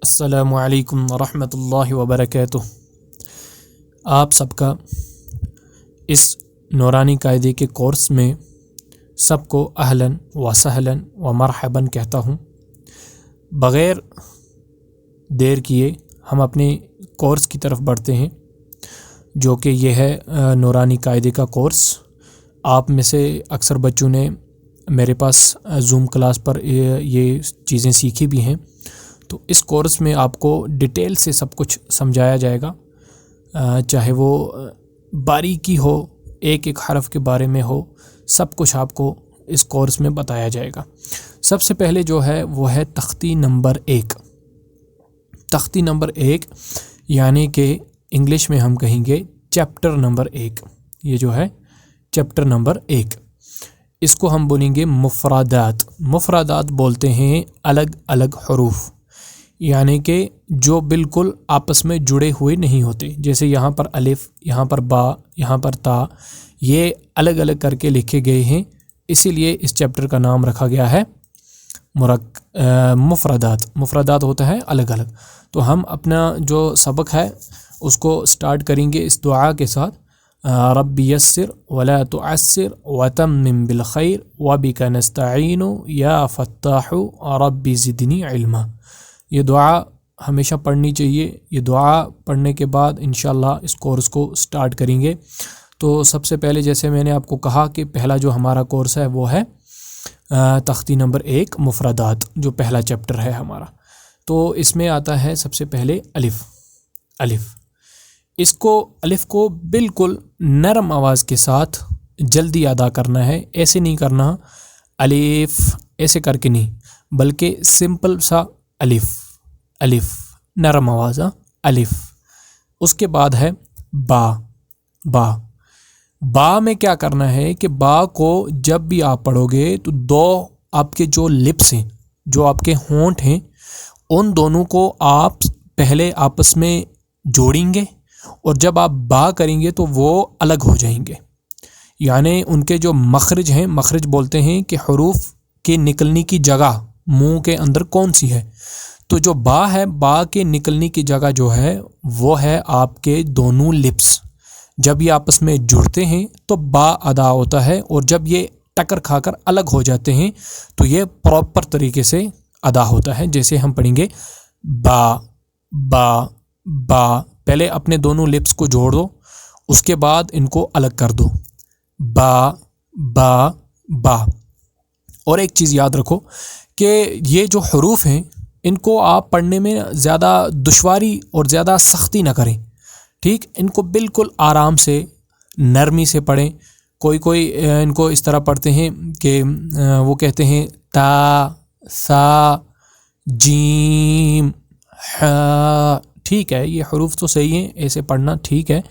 السلام علیکم ورحمۃ اللہ وبرکاتہ۔ آپ سب کا اس نورانی قاعدے کے کورس میں سب کو اہلاً و سہلاً و مرحباً کہتا ہوں۔ بغیر دیر کیے ہم اپنے کورس کی طرف بڑھتے ہیں، جو کہ یہ ہے نورانی قاعدے کا کورس۔ آپ میں سے اکثر بچوں نے میرے پاس زوم کلاس پر یہ چیزیں سیکھی بھی ہیں، تو اس کورس میں آپ کو ڈیٹیل سے سب کچھ سمجھایا جائے گا، چاہے وہ باریکی ہو، ایک ایک حرف کے بارے میں ہو، سب کچھ آپ کو اس کورس میں بتایا جائے گا۔ سب سے پہلے جو ہے وہ ہے تختی نمبر 1۔ تختی نمبر 1 یعنی کہ انگلش میں ہم کہیں گے چیپٹر نمبر 1۔ یہ جو ہے چیپٹر نمبر 1، اس کو ہم بولیں گے مفردات۔ مفردات بولتے ہیں الگ الگ حروف، یعنی کہ جو بالکل آپس میں جڑے ہوئے نہیں ہوتے، جیسے یہاں پر الف، یہاں پر با، یہاں پر تا، یہ الگ الگ کر کے لکھے گئے ہیں، اسی لیے اس چیپٹر کا نام رکھا گیا ہے مفردات۔ مفردات ہوتا ہے الگ الگ۔ تو ہم اپنا جو سبق ہے اس کو سٹارٹ کریں گے اس دعا کے ساتھ، رب یسر ولا تعسر وتمم بالخیر وبک نستعین یا فتاح رب زدنی علما۔ یہ دعا ہمیشہ پڑھنی چاہیے۔ یہ دعا پڑھنے کے بعد انشاءاللہ اس کورس کو سٹارٹ کریں گے۔ تو سب سے پہلے جیسے میں نے آپ کو کہا کہ پہلا جو ہمارا کورس ہے وہ ہے تختی نمبر 1 مفردات، جو پہلا چیپٹر ہے ہمارا۔ تو اس میں آتا ہے سب سے پہلے الف۔ الف اس کو الف کو بالکل نرم آواز کے ساتھ جلدی ادا کرنا ہے، ایسے نہیں کرنا الف ایسے کر کے نہیں، بلکہ سمپل سا الف، الف نرم آواز، الف۔ اس کے بعد ہے با۔ با با میں کیا کرنا ہے کہ با کو جب بھی آپ پڑھو گے تو دو آپ کے جو لپس ہیں، جو آپ کے ہونٹ ہیں، ان دونوں کو آپ پہلے آپس میں جوڑیں گے، اور جب آپ با کریں گے تو وہ الگ ہو جائیں گے۔ یعنی ان کے جو مخرج ہیں، مخرج بولتے ہیں کہ حروف کے نکلنے کی جگہ منہ کے اندر کون سی ہے، تو جو با ہے، با کے نکلنے کی جگہ جو ہے وہ ہے آپ کے دونوں لپس۔ جب یہ آپس میں جڑتے ہیں تو با ادا ہوتا ہے، اور جب یہ ٹکر کھا کر الگ ہو جاتے ہیں تو یہ پراپر طریقے سے ادا ہوتا ہے۔ جیسے ہم پڑھیں گے با با با، پہلے اپنے دونوں لپس کو جوڑ دو، اس کے بعد ان کو الگ کر دو، با با با۔ اور ایک چیز یاد رکھو کہ یہ جو حروف ہیں ان کو آپ پڑھنے میں زیادہ دشواری اور زیادہ سختی نہ کریں، ٹھیک؟ ان کو بالکل آرام سے، نرمی سے پڑھیں۔ کوئی ان کو اس طرح پڑھتے ہیں کہ وہ کہتے ہیں تا، سا، جیم، ح۔ ٹھیک ہے، یہ حروف تو صحیح ہیں، ایسے پڑھنا ٹھیک ہے،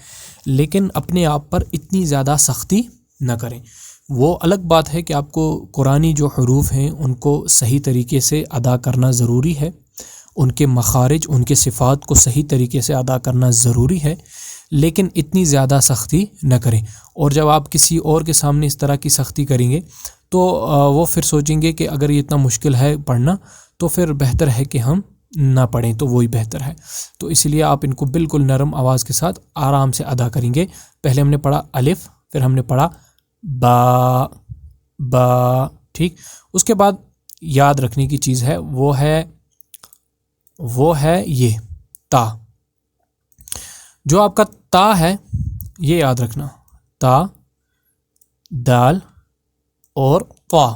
لیکن اپنے آپ پر اتنی زیادہ سختی نہ کریں۔ وہ الگ بات ہے کہ آپ کو قرآنی جو حروف ہیں ان کو صحیح طریقے سے ادا کرنا ضروری ہے، ان کے مخارج، ان کے صفات کو صحیح طریقے سے ادا کرنا ضروری ہے، لیکن اتنی زیادہ سختی نہ کریں۔ اور جب آپ کسی اور کے سامنے اس طرح کی سختی کریں گے تو وہ پھر سوچیں گے کہ اگر یہ اتنا مشکل ہے پڑھنا تو پھر بہتر ہے کہ ہم نہ پڑھیں، تو وہی بہتر ہے۔ تو اس لیے آپ ان کو بالکل نرم آواز کے ساتھ آرام سے ادا کریں گے۔ پہلے ہم نے پڑھا الف، پھر ہم نے پڑھا با با، ٹھیک؟ اس کے بعد یاد رکھنے کی چیز ہے وہ ہے یہ تا۔ جو آپ کا تا ہے یہ یاد رکھنا، تا، دال اور طا،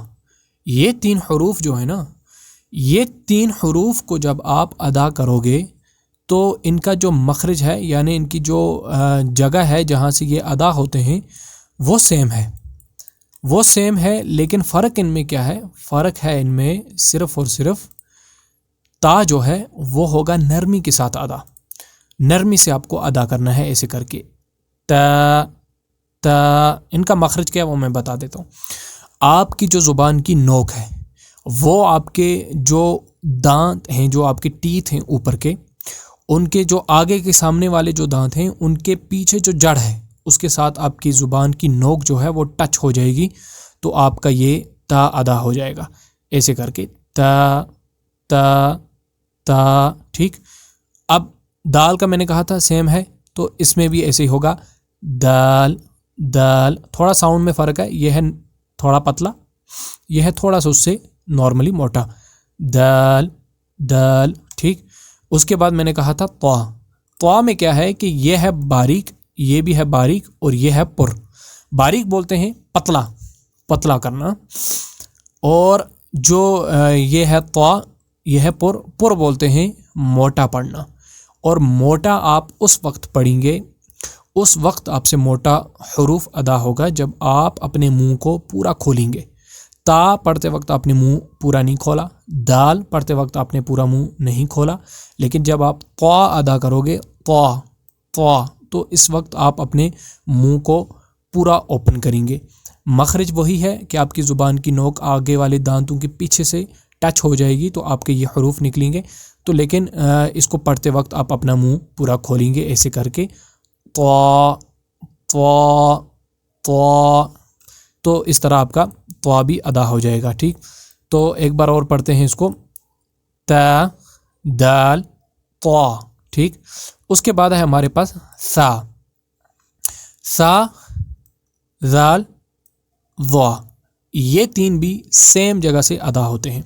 یہ 3 حروف جو ہے نا، یہ 3 حروف کو جب آپ ادا کرو گے تو ان کا جو مخرج ہے، یعنی ان کی جو جگہ ہے جہاں سے یہ ادا ہوتے ہیں، وہ سیم ہے، وہ سیم ہے، لیکن فرق ان میں کیا ہے؟ فرق ہے ان میں صرف اور صرف تا جو ہے وہ ہوگا نرمی کے ساتھ ادا، نرمی سے آپ کو ادا کرنا ہے ایسے کر کے، تا تا۔ ان کا مخرج کیا ہے وہ میں بتا دیتا ہوں۔ آپ کی جو زبان کی نوک ہے، وہ آپ کے جو دانت ہیں، جو آپ کے ٹیتھ ہیں اوپر کے، ان کے جو آگے کے سامنے والے جو دانت ہیں ان کے پیچھے جو جڑ ہے اس کے ساتھ آپ کی زبان کی نوک جو ہے وہ ٹچ ہو جائے گی، تو آپ کا یہ تا ادا ہو جائے گا، ایسے کر کے تا تا تا، ٹھیک. اب دال کا میں نے کہا تھا سیم ہے، تو اس میں بھی ایسے ہی ہوگا دال دال. تھوڑا ساؤنڈ میں فرق ہے، یہ ہے تھوڑا پتلا، یہ ہے تھوڑا سا اس سے نارملی موٹا. دال دال، ٹھیک. اس کے بعد میں نے کہا تھا طا. طا میں کیا ہے کہ یہ ہے باریک، یہ بھی ہے باریک، اور یہ ہے پر. باریک بولتے ہیں پتلا، پتلا کرنا. اور جو یہ ہے طا، یہ ہے پر. پر بولتے ہیں موٹا پڑھنا. اور موٹا آپ اس وقت پڑھیں گے، اس وقت آپ سے موٹا حروف ادا ہوگا جب آپ اپنے منہ کو پورا کھولیں گے. تا پڑھتے وقت آپ نے منہ پورا نہیں کھولا، دال پڑھتے وقت آپ نے پورا منہ نہیں کھولا، لیکن جب آپ طا ادا کرو گے طا طا، تو اس وقت آپ اپنے منہ کو پورا اوپن کریں گے. مخرج وہی ہے کہ آپ کی زبان کی نوک آگے والے دانتوں کے پیچھے سے ٹچ ہو جائے گی تو آپ کے یہ حروف نکلیں گے. تو لیکن اس کو پڑھتے وقت آپ اپنا منہ پورا کھولیں گے ایسے کر کے طا طا طا. تو اس طرح آپ کا طا بھی ادا ہو جائے گا. ٹھیک. تو ایک بار اور پڑھتے ہیں اس کو، تا دال طا. ٹھیک. اس کے بعد ہے ہمارے پاس سا. سا زال ضا. یہ تین بھی سیم جگہ سے ادا ہوتے ہیں.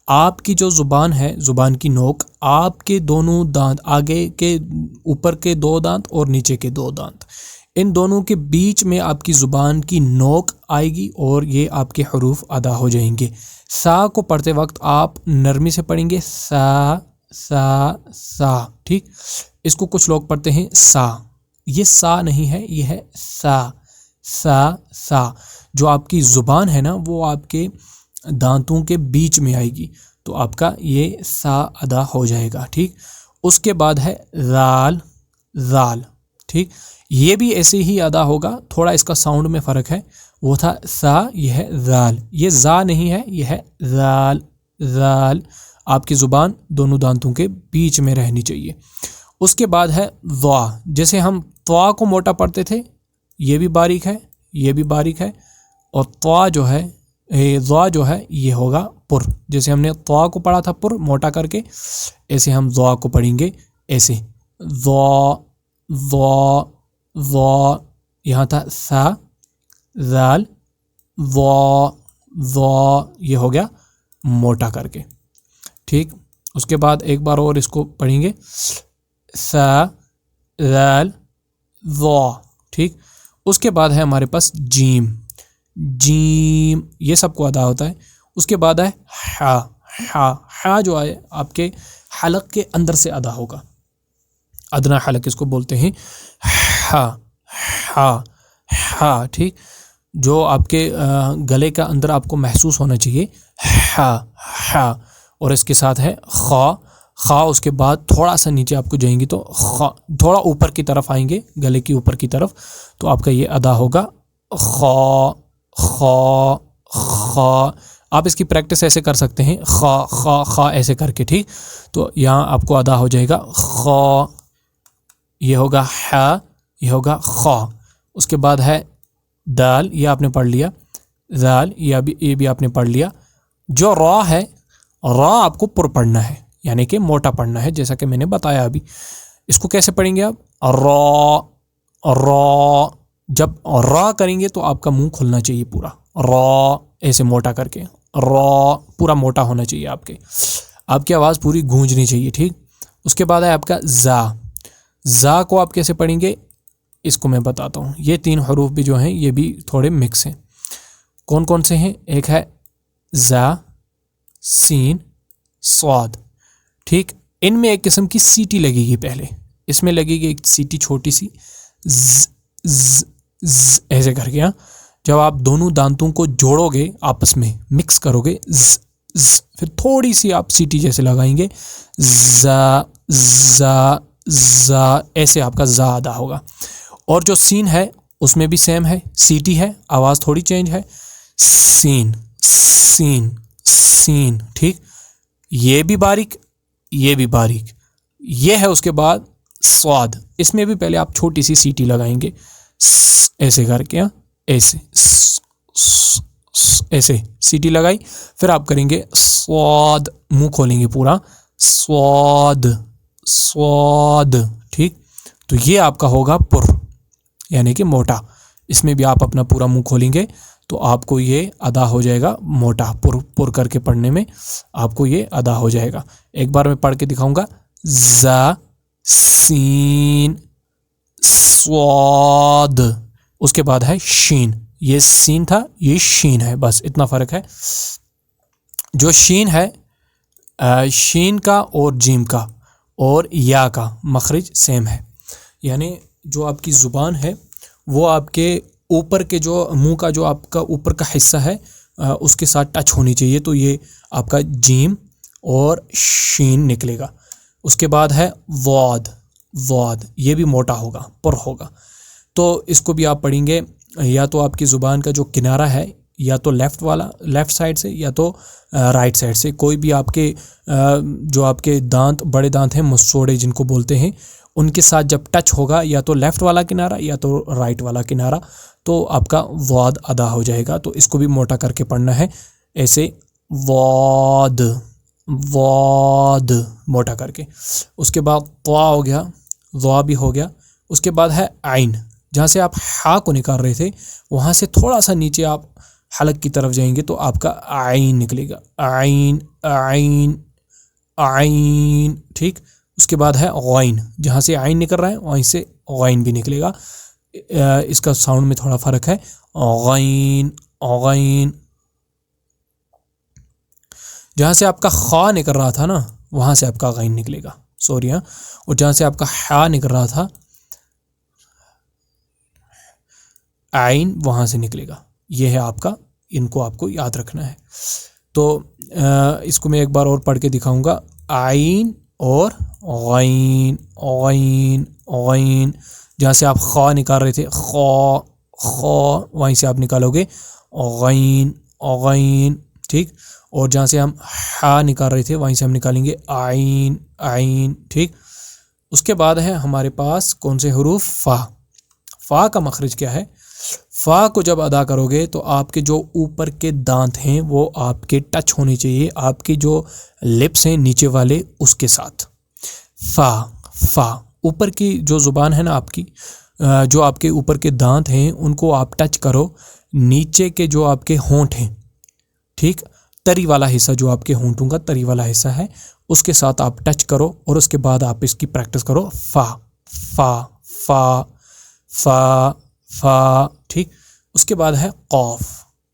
آپ کی جو زبان ہے، زبان کی نوک، آپ کے دونوں دانت، آگے کے اوپر کے 2 دانت اور نیچے کے 2 دانت، ان دونوں کے بیچ میں آپ کی زبان کی نوک آئے گی اور یہ آپ کے حروف ادا ہو جائیں گے. سا کو پڑھتے وقت آپ نرمی سے پڑھیں گے، سا سا سا. ٹھیک. اس کو کچھ لوگ پڑھتے ہیں سا. یہ سا نہیں ہے، یہ ہے سا سا سا. جو آپ کی زبان ہے نا وہ آپ کے دانتوں کے بیچ میں آئے گی، تو آپ کا یہ سا ادا ہو جائے گا. ٹھیک. اس کے بعد ہے زال زال. ٹھیک. یہ بھی ایسے ہی ادا ہوگا، تھوڑا اس کا ساؤنڈ میں فرق ہے. وہ تھا سا، یہ ہے زال. یہ زا نہیں ہے، یہ ہے زال زال. آپ کی زبان دونوں دانتوں کے بیچ میں رہنی چاہیے. اس کے بعد ہے ضا. جیسے ہم طا کو موٹا پڑھتے تھے، یہ بھی باریک ہے، یہ بھی باریک ہے. اور طا جو ہے، ضا جو ہے، یہ ہوگا پر. جیسے ہم نے طا کو پڑھا تھا پر موٹا کر کے، ایسے ہم ضا کو پڑھیں گے ایسے ضا ضا ضا. یہاں تھا سا زال ضا ضا، یہ ہو گیا موٹا کر کے. ٹھیک. اس کے بعد ایک بار اور اس کو پڑھیں گے، سا زال ضا. ٹھیک. اس کے بعد ہے ہمارے پاس جیم. جیم یہ سب کو ادا ہوتا ہے. اس کے بعد ہے ہا. ہا. ہا جو ہے آپ کے حلق کے اندر سے ادا ہوگا، ادنا حلق اس کو بولتے ہیں. ہا ہا ہا. ٹھیک. جو آپ کے گلے کا اندر آپ کو محسوس ہونا چاہیے، ہا ہا. اور اس کے ساتھ ہے خا. خا اس کے بعد تھوڑا سا نیچے آپ کو جائیں گی تو خا، تھوڑا اوپر کی طرف آئیں گے گلے کی اوپر کی طرف، تو آپ کا یہ ادا ہوگا خا خا خا. آپ اس کی پریکٹس ایسے کر سکتے ہیں، خا خا خا ایسے کر کے. ٹھیک. تو یہاں آپ کو ادا ہو جائے گا خا، یہ ہوگا ہا، یہ ہوگا خا. اس کے بعد ہے دال، یہ آپ نے پڑھ لیا. زال یہ بھی آپ نے پڑھ لیا. جو را ہے، را آپ کو پر پڑھنا ہے، یعنی کہ موٹا پڑھنا ہے، جیسا کہ میں نے بتایا ابھی. اس کو کیسے پڑھیں گے آپ؟ را را. جب را کریں گے تو آپ کا منہ کھلنا چاہیے پورا، را ایسے موٹا کر کے، را پورا موٹا ہونا چاہیے آپ کے، آپ کی آواز پوری گونجنی چاہیے. ٹھیک. اس کے بعد ہے آپ کا زا. زا کو آپ کیسے پڑھیں گے اس کو میں بتاتا ہوں. یہ 3 حروف بھی جو ہیں یہ بھی تھوڑے مکس ہیں. کون کون سے ہیں؟ ایک ہے زا، سین، صاد. ٹھیک. ان میں ایک قسم کی سیٹی لگے گی. پہلے اس میں لگے گی ایک سیٹی چھوٹی سی، ایسے کر کے. جب آپ دونوں دانتوں کو جوڑو گے، آپس میں مکس کرو گے، پھر تھوڑی سی آپ سیٹی جیسے لگائیں گے، زا زا زا، ایسے آپ کا زا ادا ہوگا. اور جو سین ہے اس میں بھی سیم ہے، سیٹی ہے، آواز تھوڑی چینج ہے، سین سین سین. ٹھیک. یہ بھی باریک، یہ بھی باریک. یہ ہے اس کے بعد صاد. اس میں بھی پہلے آپ چھوٹی سی سیٹی لگائیں گے ایسے کر کے، ایسے ایسے سیٹی لگائی، پھر آپ کریں گے صاد، منہ کھولیں گے پورا، صاد صاد، ٹھیک. تو یہ آپ کا ہوگا پر، یعنی کہ موٹا. اس میں بھی آپ اپنا پورا منہ کھولیں گے تو آپ کو یہ ادا ہو جائے گا موٹا. پر کر کے پڑھنے میں آپ کو یہ ادا ہو جائے گا. ایک بار میں پڑھ کے دکھاؤں گا. ز سین صاد، اس کے بعد ہے شین. یہ سین تھا، یہ شین ہے، بس اتنا فرق ہے. جو شین ہے، شین کا اور جیم کا اور یا کا مخرج سیم ہے. یعنی جو آپ کی زبان ہے وہ آپ کے اوپر کے جو منہ کا جو آپ کا اوپر کا حصہ ہے اس کے ساتھ ٹچ ہونی چاہیے. تو یہ آپ کا جیم اور شین نکلے گا. اس کے بعد ہے واد. واد یہ بھی موٹا ہوگا، پر ہوگا. تو اس کو بھی آپ پڑھیں گے یا تو آپ کی زبان کا جو کنارہ ہے یا تو لیفٹ سائڈ سے یا تو رائٹ سائڈ سے. کوئی بھی آپ کے جو آپ کے دانت بڑے دانت ہیں مسوڑے جن کو بولتے ہیں، ان کے ساتھ جب ٹچ ہوگا یا تو لیفٹ والا کنارہ یا تو رائٹ والا کنارہ تو آپ کا واد ادا ہو جائے گا. تو اس کو بھی موٹا کر کے پڑھنا ہے ایسے، واد واد موٹا کر کے. اس کے بعد طا ہو گیا، ضا بھی ہو گیا. اس کے بعد ہے عین. جہاں سے آپ ہا کو نکال رہے تھے وہاں سے تھوڑا سا نیچے آپ حلق کی طرف جائیں گے تو آپ کا عین نکلے گا. عین عین عین، ٹھیک. اس کے بعد ہے غین. جہاں سے عین نکل رہا ہے وہیں سے غین بھی نکلے گا. اس کا ساؤنڈ میں تھوڑا فرق ہے. غین غین. جہاں سے آپ کا خا نکل رہا تھا نا وہاں سے آپ کا غین نکلے گا، سوری ہاں. اور جہاں سے آپ کا ہا نکل رہا تھا عین وہاں سے نکلے گا. یہ ہے آپ کا، ان کو آپ کو یاد رکھنا ہے. تو اس کو میں ایک بار اور پڑھ کے دکھاؤں گا. عین اور غین غین غین. جہاں سے آپ خا نکال رہے تھے خا خا وہیں سے آپ نکالو گے غین غین، ٹھیک. اور جہاں سے ہم ہا نکال رہے تھے وہیں سے ہم نکالیں گے عین عین، ٹھیک. اس کے بعد ہے ہمارے پاس کون سے حروف؟ فا. فا کا مخرج کیا ہے؟ فا کو جب ادا کرو گے تو آپ کے جو اوپر کے دانت ہیں وہ آپ کے ٹچ ہونے چاہیے آپ کے جو لپس ہیں نیچے والے اس کے ساتھ. فا فا. اوپر کی جو زبان ہے نا آپ کی، جو آپ کے اوپر کے دانت ہیں ان کو آپ ٹچ کرو. نیچے کے جو آپ کے ہونٹ ہیں، ٹھیک، تری والا حصہ جو آپ کے ہونٹوں کا تری والا حصہ ہے اس کے ساتھ آپ ٹچ کرو اور اس کے بعد آپ اس کی پریکٹس کرو. فا فا فا فا فا، ٹھیک. اس کے بعد ہے قاف.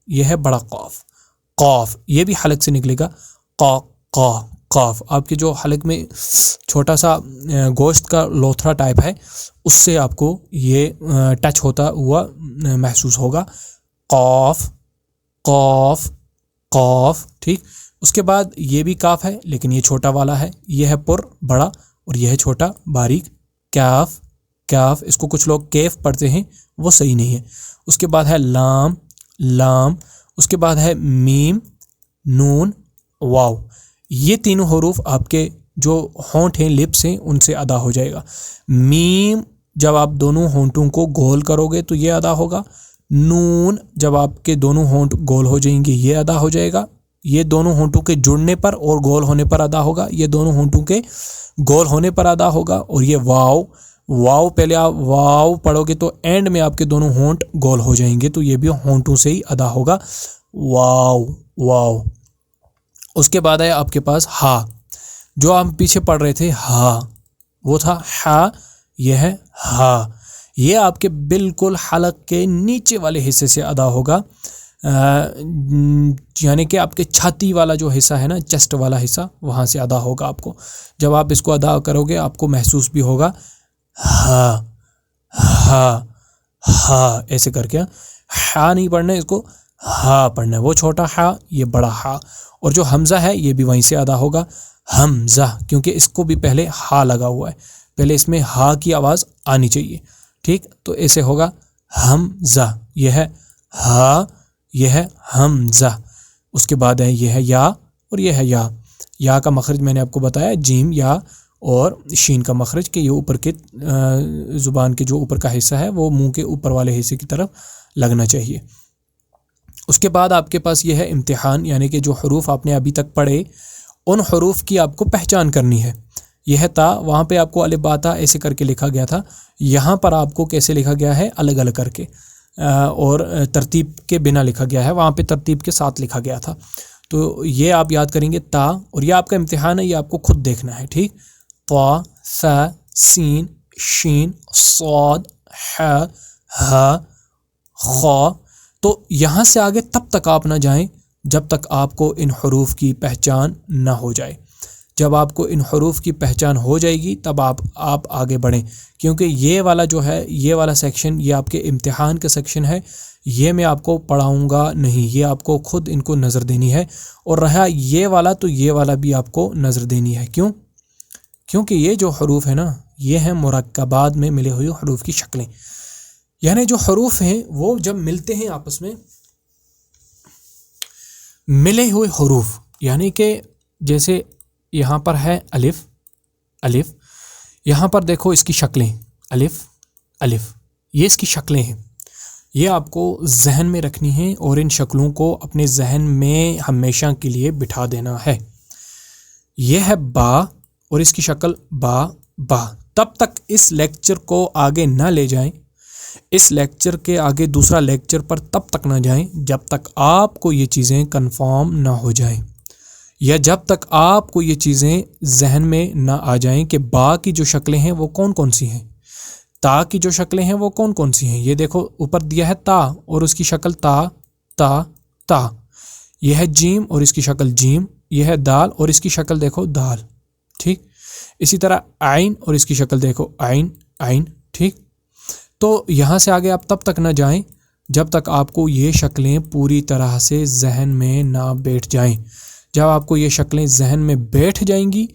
یہ ہے بڑا قاف. قاف یہ بھی حلق سے نکلے گا. قا قا قاف. آپ کے جو حلق میں چھوٹا سا گوشت کا لوتھڑا ٹائپ ہے اس سے آپ کو یہ ٹچ ہوتا ہوا محسوس ہوگا. قاف قاف قاف، ٹھیک. اس کے بعد یہ بھی کاف ہے لیکن یہ چھوٹا والا ہے. یہ ہے پر بڑا اور یہ ہے چھوٹا باریک. کاف کاف. اس کو کچھ لوگ کیف پڑھتے ہیں، وہ صحیح نہیں ہے. اس کے بعد ہے لام لام. اس کے بعد ہے میم نون واو. یہ تینوں حروف آپ کے جو ہونٹ ہیں لپس ہیں ان سے ادا ہو جائے گا. میم جب آپ دونوں ہونٹوں کو گول کرو گے تو یہ ادا ہوگا. نون جب آپ کے دونوں ہونٹ گول ہو جائیں گے یہ ادا ہو جائے گا. یہ دونوں ہونٹوں کے جڑنے پر اور گول ہونے پر ادا ہوگا. یہ دونوں ہونٹوں کے گول ہونے پر ادا ہوگا. اور یہ واو. واو پہلے آپ واو پڑھو گے تو اینڈ میں آپ کے دونوں ہونٹ گول ہو جائیں گے تو یہ بھی ہونٹوں سے ہی ادا ہوگا. واو واو. اس کے بعد ہے آپ کے پاس ہا. جو ہم پیچھے پڑھ رہے تھے ہا وہ تھا ہا. یہ ہے ہا. یہ آپ کے بالکل حلق کے نیچے والے حصے سے ادا ہوگا، یعنی کہ آپ کے چھاتی والا جو حصہ ہے نا، چیسٹ والا حصہ، وہاں سے ادا ہوگا آپ کو. جب آپ اس کو ادا کرو گے آپ کو محسوس بھی ہوگا ہا ہا ہا ایسے کر کے. ہا نہیں پڑھنا ہے، اس کو ہا پڑھنا ہے. وہ چھوٹا ہا، یہ بڑا ہا. اور جو حمزہ ہے یہ بھی وہیں سے ادا ہوگا حمزہ، کیونکہ اس کو بھی پہلے ہا لگا ہوا ہے. پہلے اس میں ہا کی آواز آنی چاہیے، ٹھیک. تو ایسے ہوگا حمزہ. یہ ہے ہا، یہ ہے حمزہ. اس کے بعد ہے یہ ہے یا اور یہ ہے یا. یا کا مخرج میں نے آپ کو بتایا جیم یا اور شین کا مخرج کہ یہ اوپر کے زبان کے جو اوپر کا حصہ ہے وہ منہ کے اوپر والے حصے کی طرف لگنا چاہیے. اس کے بعد آپ کے پاس یہ ہے امتحان، یعنی کہ جو حروف آپ نے ابھی تک پڑھے ان حروف کی آپ کو پہچان کرنی ہے. یہ ہے تا، وہاں پہ آپ کو الف با تا ایسے کر کے لکھا گیا تھا، یہاں پر آپ کو کیسے لکھا گیا ہے؟ الگ الگ کر کے اور ترتیب کے بنا لکھا گیا ہے، وہاں پہ ترتیب کے ساتھ لکھا گیا تھا. تو یہ آپ یاد کریں گے تا، اور یہ آپ کا امتحان ہے، یہ آپ کو خود دیکھنا ہے. ٹھیک، طا ث سین شین صاد ح ہ خ. تو یہاں سے آگے تب تک آپ نہ جائیں جب تک آپ کو ان حروف کی پہچان نہ ہو جائے. جب آپ کو ان حروف کی پہچان ہو جائے گی تب آپ آگے بڑھیں، کیونکہ یہ والا جو ہے، یہ والا سیکشن، یہ آپ کے امتحان کا سیکشن ہے. یہ میں آپ کو پڑھاؤں گا نہیں، یہ آپ کو خود ان کو نظر دینی ہے. اور رہا یہ والا، تو یہ والا بھی آپ کو نظر دینی ہے. کیوں؟ کیونکہ یہ جو حروف ہے نا، یہ ہیں مرکبات میں ملے ہوئے حروف کی شکلیں. یعنی جو حروف ہیں وہ جب ملتے ہیں آپس میں، ملے ہوئے حروف، یعنی کہ جیسے یہاں پر ہے الف الف، یہاں پر دیکھو اس کی شکلیں الف الف، یہ اس کی شکلیں ہیں. یہ آپ کو ذہن میں رکھنی ہیں اور ان شکلوں کو اپنے ذہن میں ہمیشہ کے لیے بٹھا دینا ہے. یہ ہے با، اور اس کی شکل با با. تب تک اس لیکچر کو آگے نہ لے جائیں، اس لیکچر کے آگے دوسرا لیکچر پر تب تک نہ جائیں جب تک آپ کو یہ چیزیں کنفرم نہ ہو جائیں، یا جب تک آپ کو یہ چیزیں ذہن میں نہ آ جائیں کہ با کی جو شکلیں ہیں وہ کون کون سی ہیں، تا کی جو شکلیں ہیں وہ کون کون سی ہیں. یہ دیکھو اوپر دیا ہے تا، اور اس کی شکل تا تا تا. یہ ہے جیم، اور اس کی شکل جیم. یہ ہے دال، اور اس کی شکل دیکھو دال. ٹھیک، اسی طرح عین، اور اس کی شکل دیکھو عین عین. ٹھیک، تو یہاں سے آگے آپ تب تک نہ جائیں جب تک آپ کو یہ شکلیں پوری طرح سے ذہن میں نہ بیٹھ جائیں. جب آپ کو یہ شکلیں ذہن میں بیٹھ جائیں گی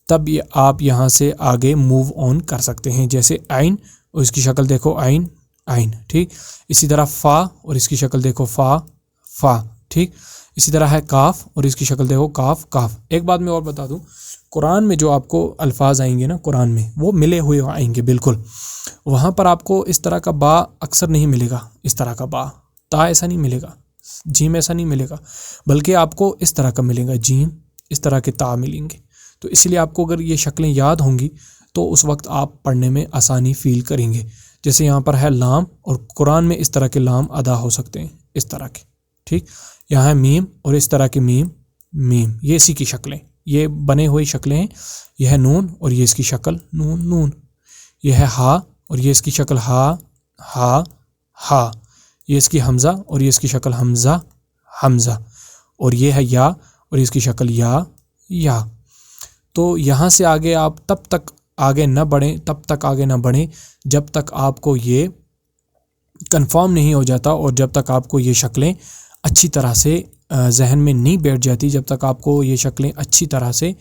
تب آپ یہاں سے آگے موو آن کر سکتے ہیں. جیسے عین، اور اس کی شکل دیکھو عین عین. ٹھیک، اسی طرح فا، اور اس کی شکل دیکھو فا فا. ٹھیک، اسی طرح ہے کاف، اور اس کی شکل دیکھو کاف کاف. ایک بات میں اور بتا دوں، قرآن میں جو آپ کو الفاظ آئیں گے نا، قرآن میں وہ ملے ہوئے آئیں گے بالکل. وہاں پر آپ کو اس طرح کا با اکثر نہیں ملے گا، اس طرح کا با. تا ایسا نہیں ملے گا، جیم ایسا نہیں ملے گا، بلکہ آپ کو اس طرح کا ملے گا جیم، اس طرح کے تا ملیں گے. تو اس لیے آپ کو اگر یہ شکلیں یاد ہوں گی تو اس وقت آپ پڑھنے میں آسانی فیل کریں گے. جیسے یہاں پر ہے لام، اور قرآن میں اس طرح کے لام ادا ہو سکتے ہیں، اس طرح کے. ٹھیک، یہاں ہے میم، اور اس طرح کے میم میم. یہ اسی کی شکلیں، یہ بنے ہوئی شکلیں ہیں. یہ ہے نون، اور یہ اس کی شکل نون نون. یہ ہے ہا، اور یہ اس کی شکل ہا ہا ہا. یہ اس کی حمزہ، اور یہ اس کی شکل حمزہ حمزہ. اور یہ ہے یا، اور اس کی شکل یا یا. تو یہاں سے آگے آپ تب تک آگے نہ بڑھیں، تب تک آگے نہ بڑھیں جب تک آپ کو یہ کنفرم نہیں ہو جاتا، اور جب تک آپ کو یہ شکلیں اچھی طرح سے ذہن میں نہیں بیٹھ جاتی، جب تک آپ کو یہ شکلیں اچھی طرح سے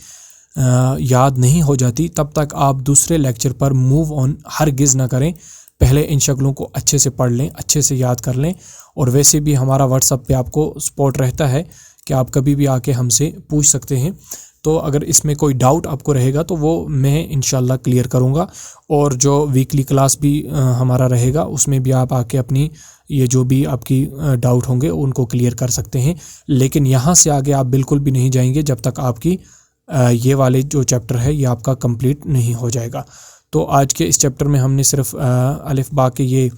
یاد نہیں ہو جاتی، تب تک آپ دوسرے لیکچر پر موو آن ہرگز نہ کریں. پہلے ان شکلوں کو اچھے سے پڑھ لیں، اچھے سے یاد کر لیں. اور ویسے بھی ہمارا واٹس ایپ پہ آپ کو سپورٹ رہتا ہے کہ آپ کبھی بھی آ کے ہم سے پوچھ سکتے ہیں. تو اگر اس میں کوئی ڈاؤٹ آپ کو رہے گا تو وہ میں انشاءاللہ کلیئر کروں گا. اور جو ویکلی کلاس بھی ہمارا رہے گا اس میں بھی آپ آ کے اپنی یہ جو بھی آپ کی ڈاؤٹ ہوں گے ان کو کلیئر کر سکتے ہیں. لیکن یہاں سے آگے آپ بالکل بھی نہیں جائیں گے جب تک آپ کی یہ والے جو چیپٹر ہے یہ آپ کا کمپلیٹ نہیں ہو جائے گا. تو آج کے اس چیپٹر میں ہم نے صرف الف با کے یہ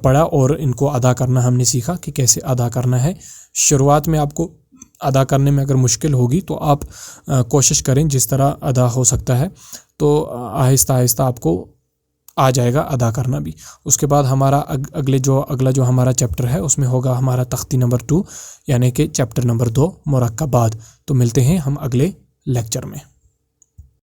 پڑھا، اور ان کو ادا کرنا ہم نے سیکھا کہ کیسے ادا کرنا ہے. شروعات میں آپ کو ادا کرنے میں اگر مشکل ہوگی تو آپ کوشش کریں جس طرح ادا ہو سکتا ہے، تو آہستہ آہستہ آپ کو آ جائے گا ادا کرنا بھی. اس کے بعد ہمارا اگلا جو ہمارا چیپٹر ہے اس میں ہوگا ہمارا تختی نمبر 2، یعنی کہ چیپٹر نمبر 2 مرکبات. تو ملتے ہیں ہم اگلے لیکچر میں.